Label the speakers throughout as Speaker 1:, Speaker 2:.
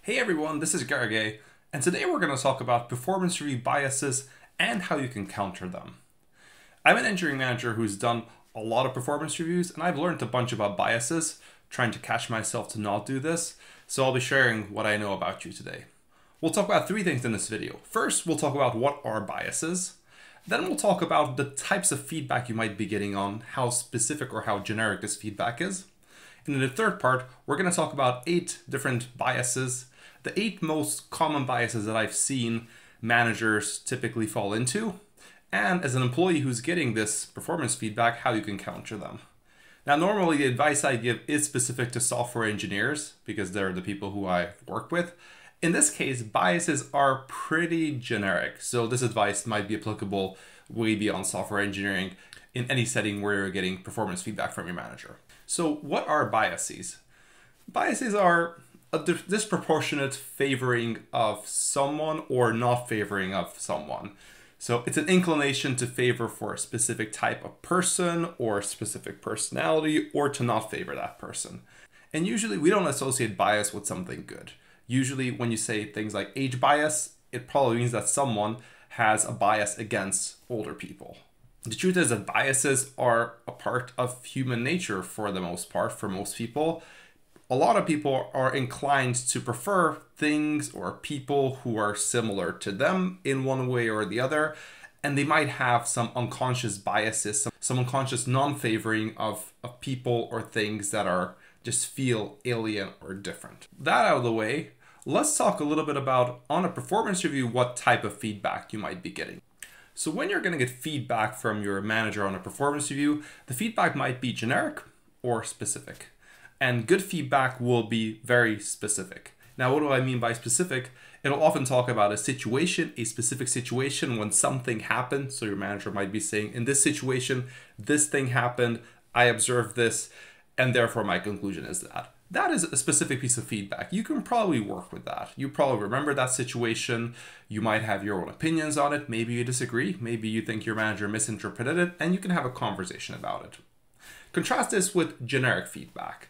Speaker 1: Hey everyone, this is Gargay, and today we're going to talk about performance review biases and how you can counter them. I'm an engineering manager who's done a lot of performance reviews, and I've learned a bunch about biases, trying to catch myself to not do this, so I'll be sharing what I know about you today. We'll talk about three things in this video. First, we'll talk about what are biases. Then we'll talk about the types of feedback you might be getting on how specific or how generic this feedback is. And in the third part, we're going to talk about 8 different biases, the 8 most common biases that I've seen managers typically fall into, and as an employee who's getting this performance feedback, how you can counter them. Now, normally the advice I give is specific to software engineers because they're the people who I work with. In this case, biases are pretty generic, so this advice might be applicable way beyond software engineering in any setting where you're getting performance feedback from your manager. So what are biases? Biases are a disproportionate favoring of someone or not favoring of someone. So it's an inclination to favor for a specific type of person or a specific personality, or to not favor that person. And usually we don't associate bias with something good. Usually when you say things like age bias, it probably means that someone has a bias against older people. The truth is that biases are a part of human nature for the most part, for most people. A lot of people are inclined to prefer things or people who are similar to them in one way or the other, and they might have some unconscious biases, some unconscious non-favoring of people or things that are just feel alien or different. That out of the way, let's talk a little bit about, on a performance review, what type of feedback you might be getting. So when you're going to get feedback from your manager on a performance review, the feedback might be generic or specific. And good feedback will be very specific. Now, what do I mean by specific? It'll often talk about a situation, a specific situation when something happened. So your manager might be saying, in this situation, this thing happened, I observed this, and therefore my conclusion is that. That is a specific piece of feedback. You can probably work with that. You probably remember that situation. You might have your own opinions on it. Maybe you disagree. Maybe you think your manager misinterpreted it, and you can have a conversation about it. Contrast this with generic feedback.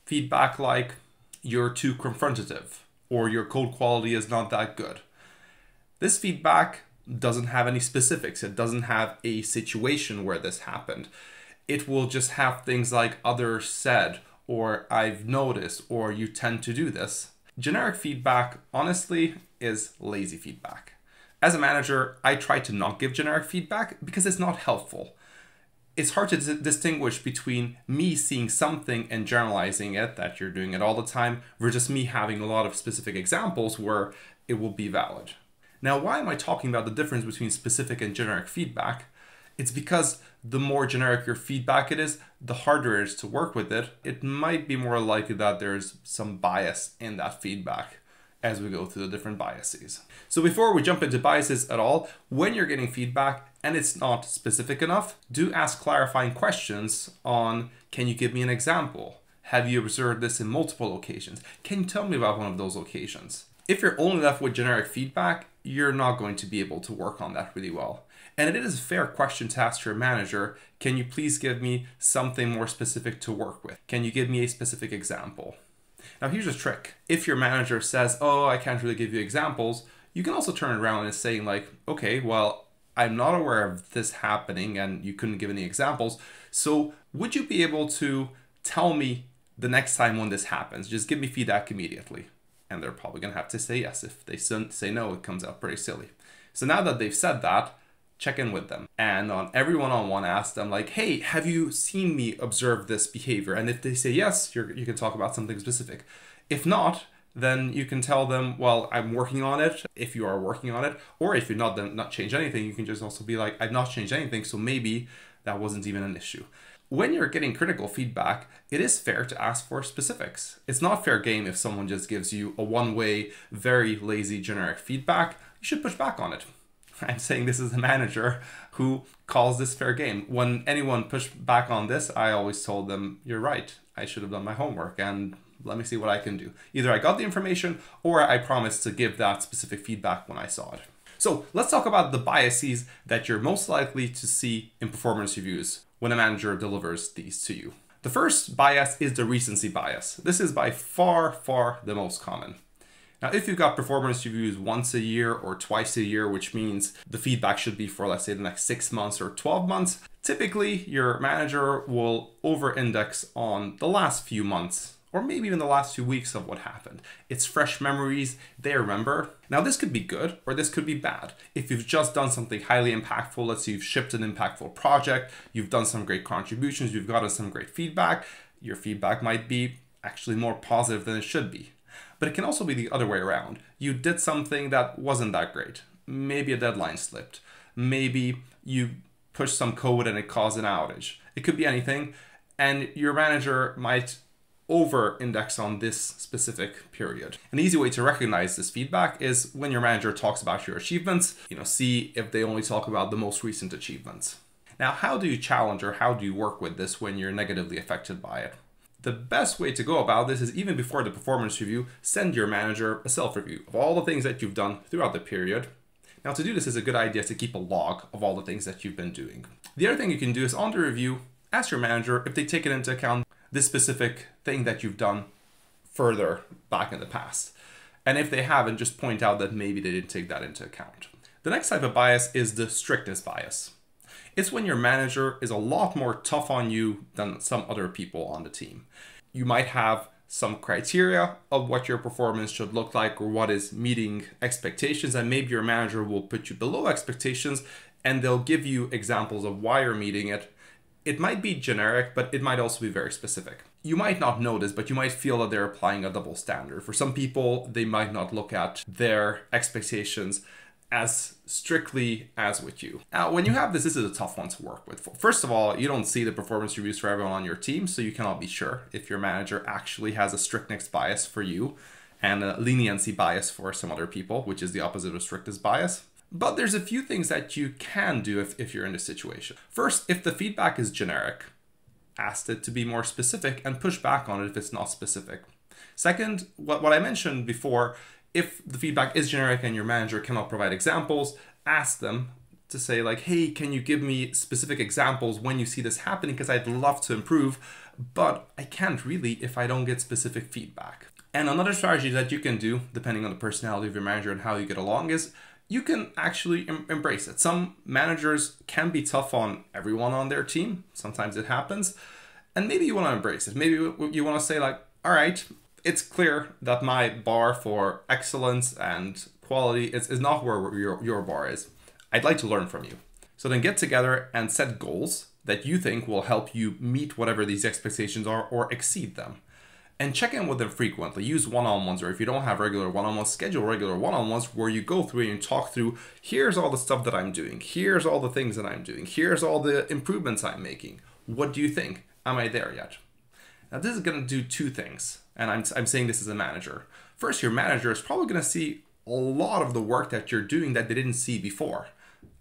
Speaker 1: Feedback like, you're too confrontative, or your code quality is not that good. This feedback doesn't have any specifics. It doesn't have a situation where this happened. It will just have things like others said, or I've noticed, or you tend to do this. Generic feedback, honestly, is lazy feedback. As a manager, I try to not give generic feedback because it's not helpful. It's hard to distinguish between me seeing something and generalizing it, that you're doing it all the time, versus me having a lot of specific examples where it will be valid. Now, why am I talking about the difference between specific and generic feedback? It's because the more generic your feedback it is, the harder it is to work with it. It might be more likely that there's some bias in that feedback as we go through the different biases. So before we jump into biases at all, when you're getting feedback and it's not specific enough, do ask clarifying questions on, can you give me an example? Have you observed this in multiple locations? Can you tell me about one of those locations? If you're only left with generic feedback, you're not going to be able to work on that really well. And it is a fair question to ask your manager, can you please give me something more specific to work with? Can you give me a specific example? Now here's a trick. If your manager says, oh, I can't really give you examples, you can also turn it around and saying like, okay, well, I'm not aware of this happening and you couldn't give any examples. So would you be able to tell me the next time when this happens? Just give me feedback immediately. And they're probably gonna have to say yes. If they say no, it comes out pretty silly. So now that they've said that, check in with them. And on every one-on-one, ask them like, hey, have you seen me observe this behavior? And if they say yes, you can talk about something specific. If not, then you can tell them, well, I'm working on it, if you are working on it. Or if you're not, then not change anything. You can just also be like, I've not changed anything, so maybe that wasn't even an issue. When you're getting critical feedback, it is fair to ask for specifics. It's not fair game if someone just gives you a one-way, very lazy, generic feedback. You should push back on it. I'm saying this is a manager who calls this fair game. When anyone pushed back on this, I always told them, you're right, I should have done my homework and let me see what I can do. Either I got the information or I promised to give that specific feedback when I saw it. So let's talk about the biases that you're most likely to see in performance reviews when a manager delivers these to you. The first bias is the recency bias. This is by far the most common. Now, if you've got performance reviews once a year or twice a year, which means the feedback should be for, let's say, the next 6 months or 12 months, typically your manager will over-index on the last few months or maybe even the last 2 weeks of what happened. It's fresh memories, they remember. Now, this could be good or this could be bad. If you've just done something highly impactful, let's say you've shipped an impactful project, you've done some great contributions, you've gotten some great feedback, your feedback might be actually more positive than it should be. But it can also be the other way around. You did something that wasn't that great. Maybe a deadline slipped. Maybe you pushed some code and it caused an outage. It could be anything. And your manager might over-index on this specific period. An easy way to recognize this feedback is when your manager talks about your achievements, see if they only talk about the most recent achievements. Now, how do you challenge or how do you work with this when you're negatively affected by it? The best way to go about this is, even before the performance review, send your manager a self-review of all the things that you've done throughout the period. Now, to do this is a good idea to keep a log of all the things that you've been doing. The other thing you can do is, on the review, ask your manager if they take it into account this specific thing that you've done further back in the past. And if they haven't, just point out that maybe they didn't take that into account. The next type of bias is the strictness bias. It's when your manager is a lot more tough on you than some other people on the team. You might have some criteria of what your performance should look like or what is meeting expectations, and maybe your manager will put you below expectations and they'll give you examples of why you're meeting it. It might be generic, but it might also be very specific. You might not know this, but you might feel that they're applying a double standard. For some people, they might not look at their expectations as strictly as with you. Now, when you have this is a tough one to work with. First of all, you don't see the performance reviews for everyone on your team, so you cannot be sure if your manager actually has a strictness bias for you and a leniency bias for some other people, which is the opposite of strictness bias. But there's a few things that you can do if you're in this situation. First, if the feedback is generic, ask it to be more specific and push back on it if it's not specific. Second, what I mentioned before, if the feedback is generic and your manager cannot provide examples, ask them to say like, hey, can you give me specific examples when you see this happening? Because I'd love to improve, but I can't really if I don't get specific feedback. And another strategy that you can do, depending on the personality of your manager and how you get along, is you can actually embrace it. Some managers can be tough on everyone on their team. Sometimes it happens. And maybe you want to embrace it. Maybe you want to say like, all right, it's clear that my bar for excellence and quality is not where your bar is. I'd like to learn from you. So then get together and set goals that you think will help you meet whatever these expectations are or exceed them. And check in with them frequently. Use one-on-ones, or if you don't have regular one-on-ones, schedule regular one-on-ones where you go through and talk through, here's all the stuff that I'm doing. Here's all the things that I'm doing. Here's all the improvements I'm making. What do you think? Am I there yet? Now, this is going to do two things. And I'm saying this as a manager. First, your manager is probably going to see a lot of the work that you're doing that they didn't see before.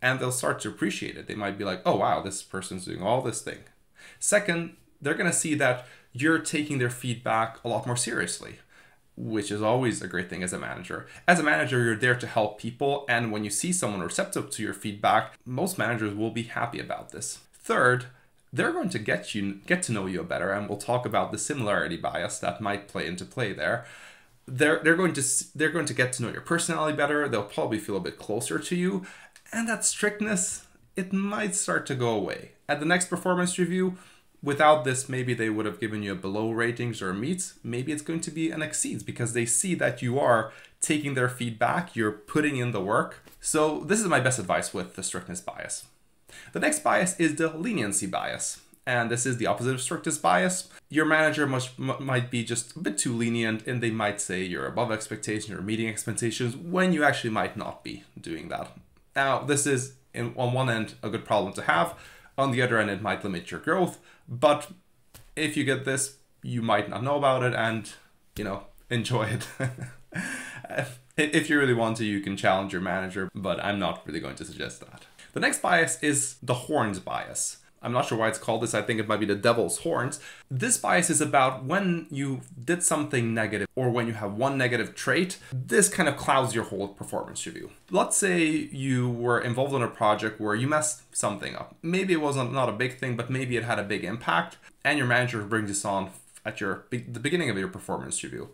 Speaker 1: And they'll start to appreciate it. They might be like, oh, wow, this person's doing all this thing. Second, they're going to see that you're taking their feedback a lot more seriously, which is always a great thing as a manager. As a manager, you're there to help people. And when you see someone receptive to your feedback, most managers will be happy about this. Third, they're going to get to know you better, and we'll talk about the similarity bias that might play into play there. They're going to get to know your personality better. They'll probably feel a bit closer to you, and that strictness, it might start to go away. At the next performance review, without this, maybe they would have given you a below ratings or a meets. Maybe it's going to be an exceeds because they see that you are taking their feedback, you're putting in the work. So this is my best advice with the strictness bias. The next bias is the leniency bias, and this is the opposite of strictness bias. Your manager might be just a bit too lenient, and they might say you're above expectation or meeting expectations when you actually might not be doing that. Now, this is on one end a good problem to have. On the other end, it might limit your growth. But if you get this, you might not know about it and, enjoy it. If you really want to, you can challenge your manager, but I'm not really going to suggest that. The next bias is the horns bias. I'm not sure why it's called this. I think it might be the devil's horns. This bias is about when you did something negative or when you have one negative trait, this kind of clouds your whole performance review. Let's say you were involved in a project where you messed something up. Maybe it wasn't not a big thing, but maybe it had a big impact, and your manager brings this on at the beginning of your performance review.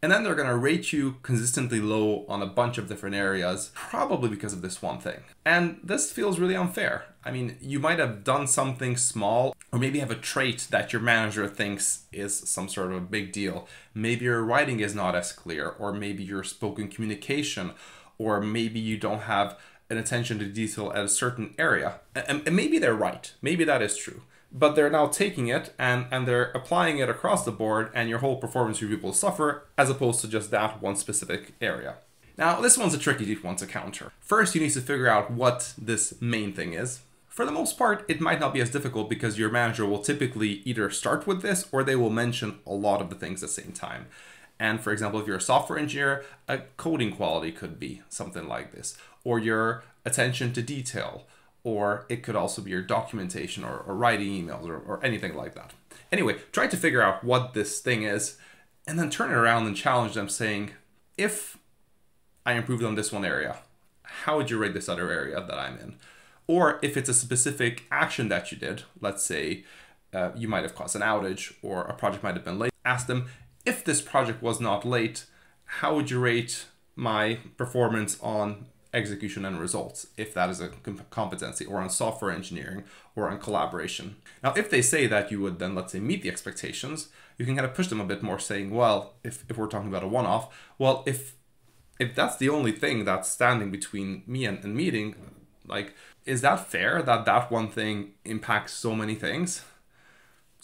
Speaker 1: And then they're going to rate you consistently low on a bunch of different areas, probably because of this one thing. And this feels really unfair. I mean, you might have done something small, or maybe have a trait that your manager thinks is some sort of a big deal. Maybe your writing is not as clear, or maybe your spoken communication, or maybe you don't have an attention to detail at a certain area. And maybe they're right. Maybe that is true. But they're now taking it and they're applying it across the board, and your whole performance review will suffer, as opposed to just that one specific area. Now, this one's a tricky one to counter. First, you need to figure out what this main thing is. For the most part, it might not be as difficult because your manager will typically either start with this or they will mention a lot of the things at the same time. And for example, if you're a software engineer, a coding quality could be something like this, or your attention to detail, or it could also be your documentation or writing emails or anything like that. Anyway, try to figure out what this thing is and then turn it around and challenge them saying, if I improved on this one area, how would you rate this other area that I'm in? Or if it's a specific action that you did, let's say you might have caused an outage or a project might have been late, ask them, if this project was not late, how would you rate my performance on execution and results, if that is a competency, or on software engineering, or on collaboration. Now, if they say that you would then, let's say, meet the expectations, you can kind of push them a bit more, saying, well, if we're talking about a one-off, well, if that's the only thing that's standing between me and meeting, like, is that fair that that one thing impacts so many things?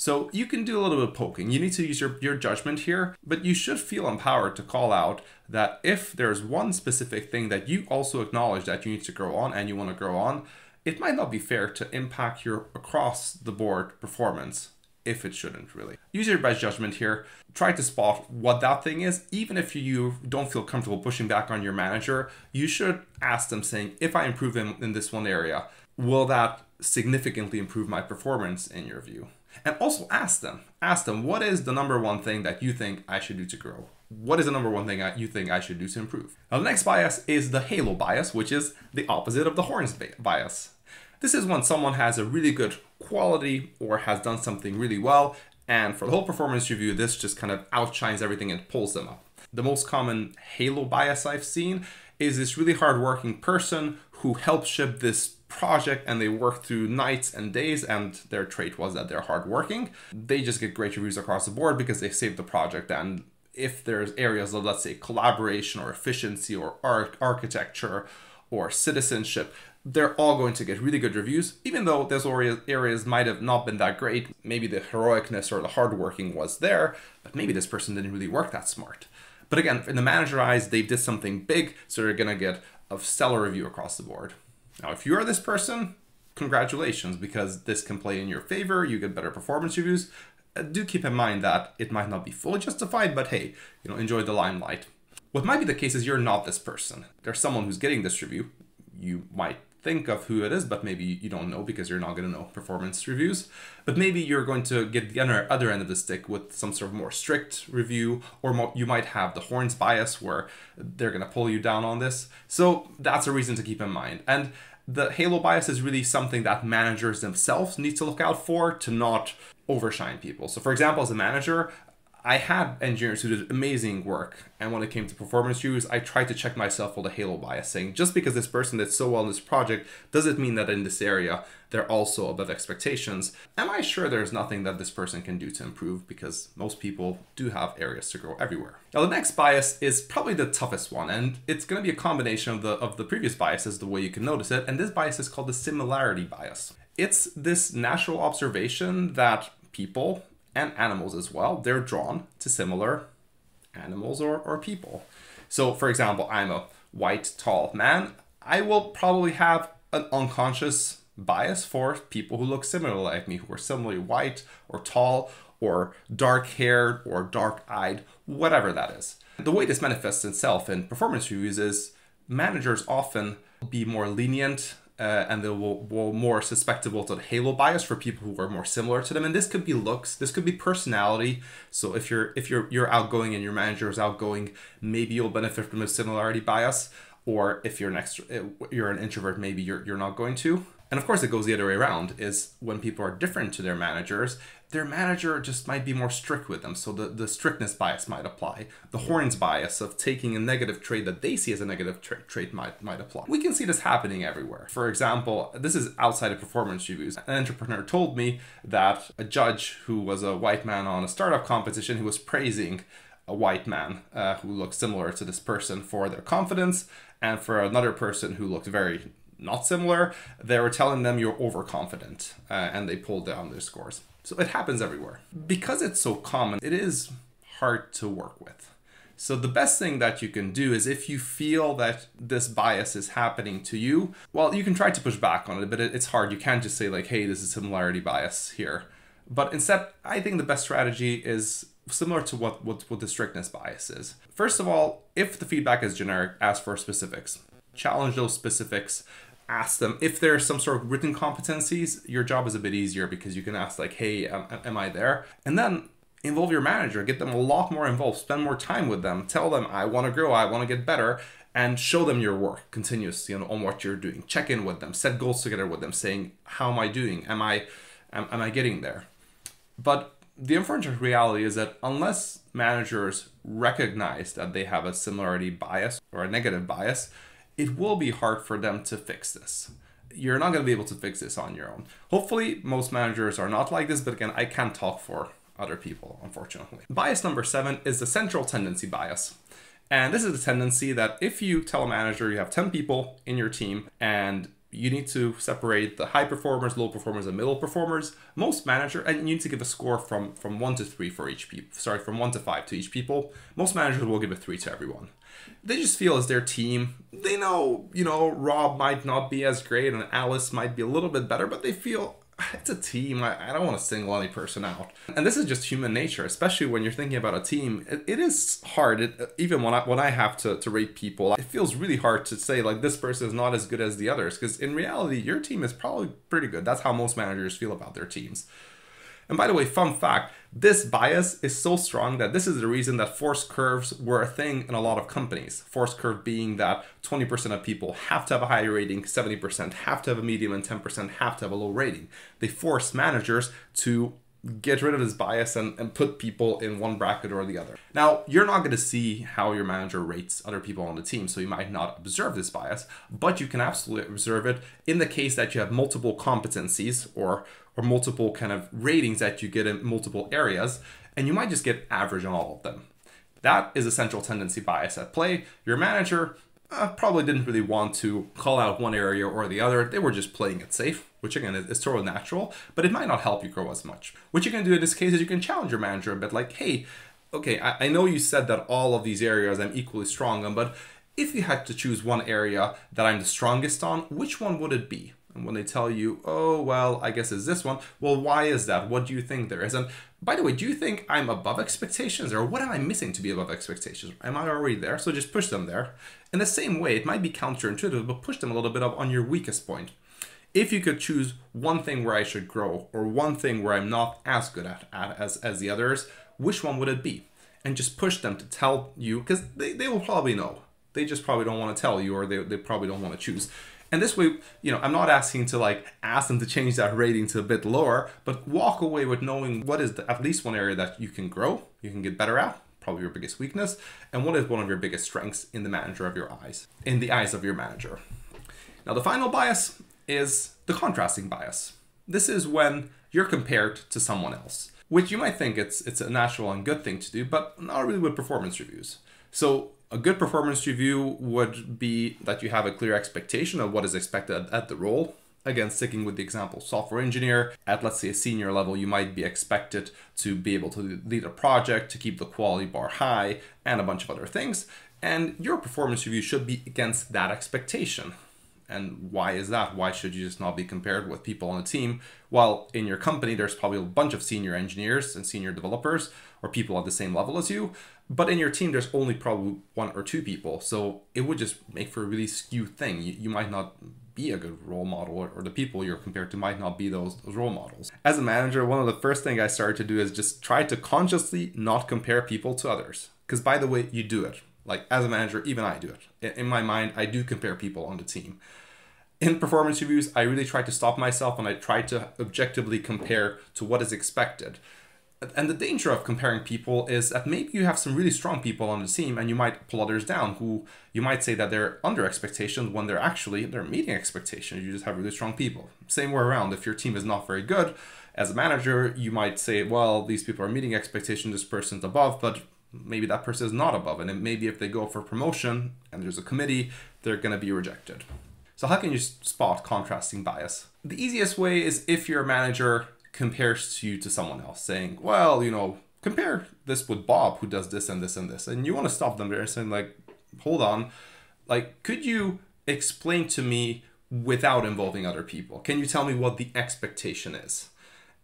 Speaker 1: So you can do a little bit of poking. You need to use your judgment here, but you should feel empowered to call out that if there's one specific thing that you also acknowledge that you need to grow on and you want to grow on, it might not be fair to impact your across the board performance, if it shouldn't really. Use your best judgment here. Try to spot what that thing is. Even if you don't feel comfortable pushing back on your manager, you should ask them saying, if I improve in this one area, will that significantly improve my performance in your view? And also ask them, what is the number one thing that you think I should do to grow? What is the number one thing you think I should do to improve? Now, the next bias is the halo bias, which is the opposite of the horns bias. This is when someone has a really good quality or has done something really well, and for the whole performance review, this just kind of outshines everything and pulls them up. The most common halo bias I've seen is this really hardworking person who helped ship this project and they work through nights and days, and their trait was that they're hardworking. They just get great reviews across the board because they saved the project. And if there's areas of, let's say, collaboration or efficiency or architecture or citizenship, they're all going to get really good reviews, even though those areas might have not been that great. Maybe the heroicness or the hardworking was there, but maybe this person didn't really work that smart. But again, in the manager eyes, they did something big, so they're going to get a stellar review across the board. Now, if you are this person, congratulations, because this can play in your favor. You get better performance reviews. Do keep in mind that it might not be fully justified, but hey, enjoy the limelight. What might be the case is you're not this person. There's someone who's getting this review. You might think of who it is, but maybe you don't know because you're not going to know performance reviews. But maybe you're going to get the other end of the stick with some sort of more strict review, or you might have the horns bias where they're going to pull you down on this. So that's a reason to keep in mind. And the halo bias is really something that managers themselves need to look out for to not overshine people. So for example, as a manager, I had engineers who did amazing work, and when it came to performance reviews, I tried to check myself for the halo bias, saying just because this person did so well in this project, does it mean that in this area they're also above expectations? Am I sure there's nothing that this person can do to improve? Because most people do have areas to grow everywhere. Now, the next bias is probably the toughest one, and it's going to be a combination of the previous biases, the way you can notice it, and this bias is called the similarity bias. It's this natural observation that people, and animals as well, they're drawn to similar animals or people. So for example, I'm a white, tall man. I will probably have an unconscious bias for people who look similar like me, who are similarly white or tall or dark-haired or dark-eyed, whatever that is. The way this manifests itself in performance reviews is managers often be more lenient and they will more susceptible to the halo bias for people who are more similar to them. And this could be looks, this could be personality. So if you're outgoing and your manager is outgoing, maybe you'll benefit from a similarity bias. Or if you're an introvert, maybe you're not going to. And of course, it goes the other way around, is when people are different to their managers, their manager just might be more strict with them. So the strictness bias might apply. The horns bias of taking a negative trait that they see as a negative trait might apply. We can see this happening everywhere. For example, this is outside of performance reviews. An entrepreneur told me that a judge who was a white man on a startup competition who was praising a white man who looked similar to this person for their confidence, and for another person who looked very not similar, they were telling them you're overconfident, and they pulled down their scores. So it happens everywhere. Because it's so common, it is hard to work with. So the best thing that you can do is, if you feel that this bias is happening to you, well, you can try to push back on it, but it's hard. You can't just say like, hey, this is similarity bias here. But instead, I think the best strategy is similar to what the strictness bias is. First of all, if the feedback is generic, ask for specifics. Challenge those specifics. Ask them if there's some sort of written competencies. Your job is a bit easier because you can ask like, hey, am I there? And then involve your manager, get them a lot more involved, spend more time with them, tell them, I want to grow, I want to get better, and show them your work continuously on what you're doing. Check in with them, set goals together with them, saying, how am I doing? Am I getting there? But the unfortunate reality is that unless managers recognize that they have a similarity bias or a negative bias, it will be hard for them to fix this. You're not going to be able to fix this on your own. Hopefully, most managers are not like this, but again, I can't talk for other people, unfortunately. Bias number 7 is the central tendency bias. And this is the tendency that if you tell a manager you have 10 people in your team and you need to separate the high performers, low performers, and middle performers, most managers, and you need to give a score from 1 to 3 for each people, sorry, from 1 to 5 to each people, most managers will give a 3 to everyone. They just feel as their team, they know, Rob might not be as great and Alice might be a little bit better, but they feel it's a team. I don't want to single any person out. And this is just human nature, especially when you're thinking about a team. It is hard. Even when I have to rate people, it feels really hard to say like this person is not as good as the others, because in reality, your team is probably pretty good. That's how most managers feel about their teams. And by the way, fun fact, this bias is so strong that this is the reason that force curves were a thing in a lot of companies. Force curve being that 20% of people have to have a high rating, 70% have to have a medium, and 10% have to have a low rating. They force managers to get rid of this bias and put people in one bracket or the other. Now, you're not going to see how your manager rates other people on the team, so you might not observe this bias, but you can absolutely observe it in the case that you have multiple competencies or multiple kind of ratings that you get in multiple areas, and you might just get average on all of them. That is a central tendency bias at play. Your manager probably didn't really want to call out one area or the other. They were just playing it safe, which again is totally natural, but it might not help you grow as much. What you can do in this case is you can challenge your manager a bit like, hey, okay, I know you said that all of these areas I'm equally strong on, but if you had to choose one area that I'm the strongest on, which one would it be? And when they tell you, oh, well, I guess it's this one. Well, why is that? What do you think there is? And by the way, do you think I'm above expectations, or what am I missing to be above expectations? Am I already there? So just push them there. In the same way, it might be counterintuitive, but push them a little bit up on your weakest point. If you could choose one thing where I should grow, or one thing where I'm not as good at as the others, which one would it be? And just push them to tell you, because they will probably know. They just probably don't want to tell you, or they probably don't want to choose. And this way, I'm not asking to ask them to change that rating to a bit lower, but walk away with knowing what is at least one area that you can grow, you can get better at, probably your biggest weakness, and what is one of your biggest strengths in the eyes of your manager. Now, the final bias is the contrasting bias. This is when you're compared to someone else, which you might think it's a natural and good thing to do, but not really with performance reviews. So a good performance review would be that you have a clear expectation of what is expected at the role. Again, sticking with the example, software engineer, at let's say a senior level, you might be expected to be able to lead a project, to keep the quality bar high, and a bunch of other things. And your performance review should be against that expectation. And why is that? Why should you just not be compared with people on a team? While in your company, there's probably a bunch of senior engineers and senior developers or people at the same level as you. But in your team, there's only probably 1 or 2 people. So it would just make for a really skewed thing. You might not be a good role model, or the people you're compared to might not be those role models. As a manager, one of the first things I started to do is just try to consciously not compare people to others. Because by the way, you do it. As a manager, even I do it. In my mind, I do compare people on the team. In performance reviews, I really try to stop myself and I try to objectively compare to what is expected. And the danger of comparing people is that maybe you have some really strong people on the team and you might pull others down who you might say that they're under expectations when they're meeting expectations. You just have really strong people. Same way around, if your team is not very good, as a manager, you might say, well, these people are meeting expectations, this person's above, but maybe that person is not above. And maybe if they go for promotion and there's a committee, they're going to be rejected. So how can you spot contrasting bias? The easiest way is if your manager compares you to someone else, saying, well, compare this with Bob who does this and this and this. And you want to stop them there and saying, like, hold on, like, could you explain to me without involving other people? Can you tell me what the expectation is?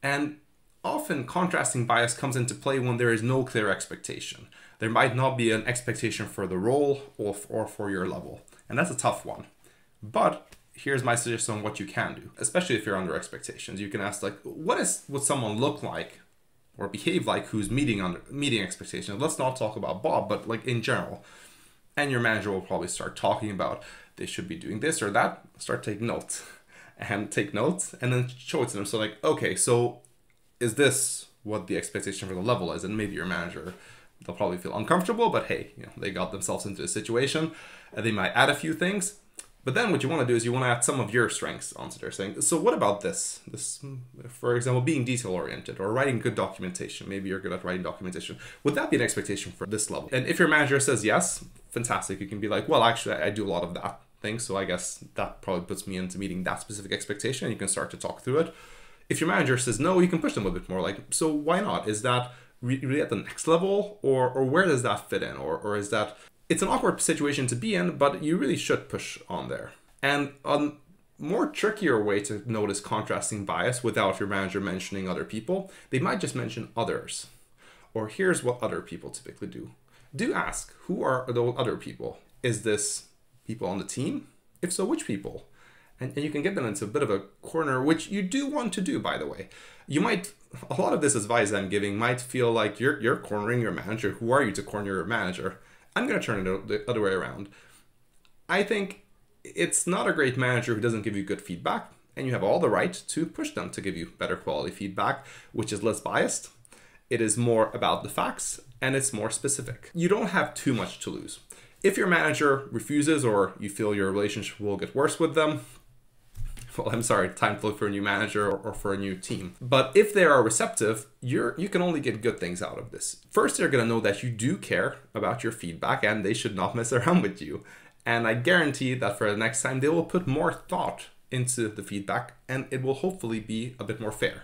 Speaker 1: And often contrasting bias comes into play when there is no clear expectation. There might not be an expectation for the role or for your level. And that's a tough one. But here's my suggestion on what you can do, especially if you're under expectations. You can ask, like, would someone look like or behave like who's meeting expectations? Let's not talk about Bob, but like in general. And your manager will probably start talking about they should be doing this or that. Start taking notes and then show it to them. So like, okay, so is this what the expectation for the level is? And maybe your manager, they'll probably feel uncomfortable, but hey, they got themselves into a situation. They might add a few things. But then what you want to do is you want to add some of your strengths onto their saying, so what about this? This, for example, being detail-oriented or writing good documentation. Maybe you're good at writing documentation. Would that be an expectation for this level? And if your manager says yes, fantastic. You can be like, well, actually, I do a lot of that thing. So I guess that probably puts me into meeting that specific expectation. You can start to talk through it. If your manager says no, you can push them a bit more. Like, so why not? Is that really at the next level? Or where does that fit in? Or is that... It's an awkward situation to be in, but you really should push on there. And a more trickier way to notice contrasting bias without your manager mentioning other people, they might just mention others. Or here's what other people typically do. Do ask, who are those other people? Is this people on the team? If so, which people? And you can get them into a bit of a corner, which you do want to do, by the way. You might, a lot of this advice I'm giving might feel like you're cornering your manager. Who are you to corner your manager? I'm going to turn it the other way around. I think it's not a great manager who doesn't give you good feedback, and you have all the right to push them to give you better quality feedback, which is less biased. It is more about the facts, and it's more specific. You don't have too much to lose. If your manager refuses or you feel your relationship will get worse with them, well, I'm sorry, time to look for a new manager or for a new team. But if they are receptive, you can only get good things out of this. First, they're gonna know that you do care about your feedback and they should not mess around with you. And I guarantee that for the next time, they will put more thought into the feedback and it will hopefully be a bit more fair.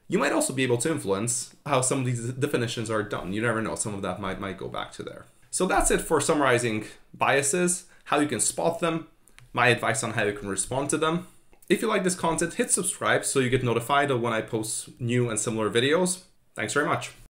Speaker 1: You might also be able to influence how some of these definitions are done. You never know, some of that might go back to there. So that's it for summarizing biases, how you can spot them, my advice on how you can respond to them. If you like this content, hit subscribe so you get notified of when I post new and similar videos. Thanks very much.